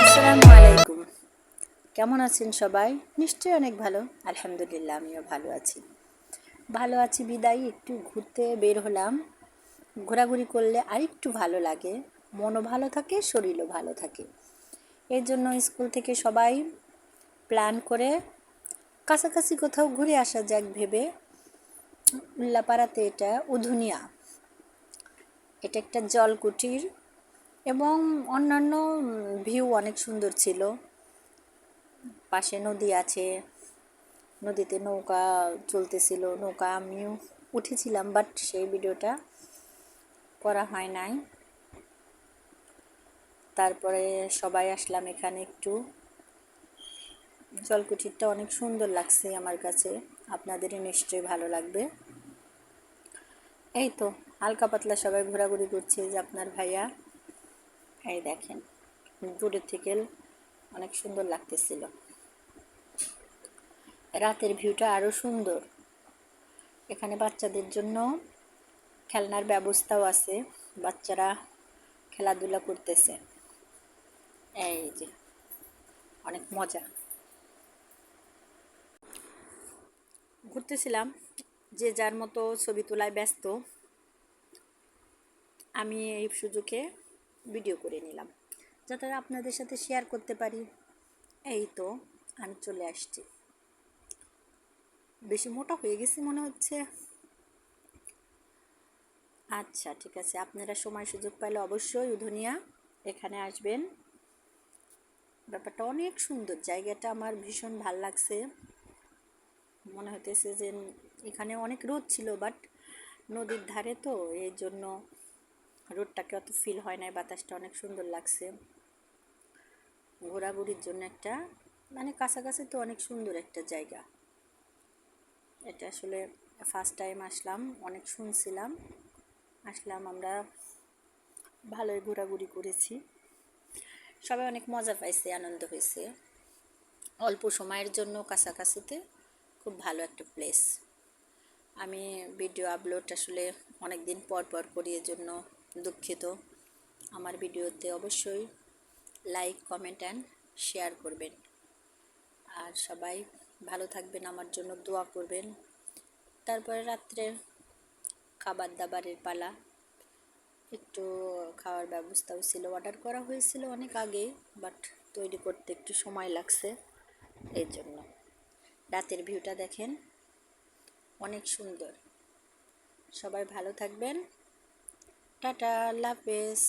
আসসালামু আলাইকুম। কেমন আছেন সবাই? নিশ্চয়ই অনেক ভালো। আলহামদুলিল্লাহ, আমিও ভালো আছি বিদায় একটু ঘুরতে বের হলাম। ঘোরাঘুরি করলে আরেকটু ভালো লাগে, মনও ভালো থাকে, শরীরও ভালো থাকে। এর জন্য স্কুল থেকে সবাই প্ল্যান করে কাছাকাছি কোথাও ঘুরে আসা যাক ভেবে উল্লাপাড়াতে, এটা উধুনিয়া, এটা একটা জলকুটির এবং অন্যান্য ভিউ অনেক সুন্দর ছিল। পাশে নদী আছে, নদীতে নৌকা চলতেছিল, নৌকা আমিও উঠেছিলাম, বাট সেই ভিডিওটা করা হয় নাই। তারপরে সবাই আসলাম এখানে। একটু জলকুঠিরটা অনেক সুন্দর লাগছে আমার কাছে, আপনাদেরও নিশ্চয়ই ভালো লাগবে। এই তো হালকা পাতলা সবাই ঘোরাঘুরি করছে। যে আপনার ভাইয়া, এই দেখেন দূরের থেকে অনেক সুন্দর লাগতেছিল। রাতের ভিউটা আরও সুন্দর। এখানে বাচ্চাদের জন্য খেলনার ব্যবস্থাও আছে, বাচ্চারা খেলাধুলা করতেছে। এই যে অনেক মজা। ঘুরতেছিলাম, যে যার মতো ছবি তোলায় ব্যস্ত। আমি এই সুযোগে ভিডিও করে নিলাম যাতে আপনাদের সাথে শেয়ার করতে পারি। এই তো আমি চলে আসছি। বেশি মোটা হয়ে গেছি মনে হচ্ছে। আচ্ছা ঠিক আছে, আপনারা সময় সুযোগ পাইলে অবশ্যই উধুনিয়া এখানে আসবেন। ব্যাপারটা অনেক সুন্দর, জায়গাটা আমার ভীষণ ভাল লাগছে। মনে হতেছে যে এখানে অনেক রোদ ছিল, বাট নদীর ধারে তো এই জন্য রোদটাকে অত ফিল হয় নাই। বাতাসটা অনেক সুন্দর লাগছে। ঘোরাঘুরির জন্য একটা মানে কাছাকাছি তো অনেক সুন্দর একটা জায়গা। এটা আসলে ফার্স্ট টাইম আসলাম, অনেক শুনছিলাম, আসলাম আমরা, ভালোই ঘোরাঘুরি করেছি। সবাই অনেক মজা পাইছে, আনন্দ হয়েছে। অল্প সময়ের জন্য কাছাকাছিতে খুব ভালো একটা প্লেস। আমি ভিডিও আপলোড আসলে অনেক দিন পর পর করি, এর জন্য দুঃখিত। আমার ভিডিওতে অবশ্যই লাইক, কমেন্ট অ্যান্ড শেয়ার করবেন। আর সবাই ভালো থাকবেন, আমার জন্য দোয়া করবেন। তারপরে রাত্রে খাবার দাবারের পালা। একটু খাওয়ার ব্যবস্থাও ছিল, অর্ডার করা হয়েছিল অনেক আগে, বাট তৈরি করতে একটু সময় লাগছে। এই জন্য রাতের ভিউটা দেখেন, অনেক সুন্দর। সবাই ভালো থাকবেন। টাটা, আল্লাহ হাফেজ।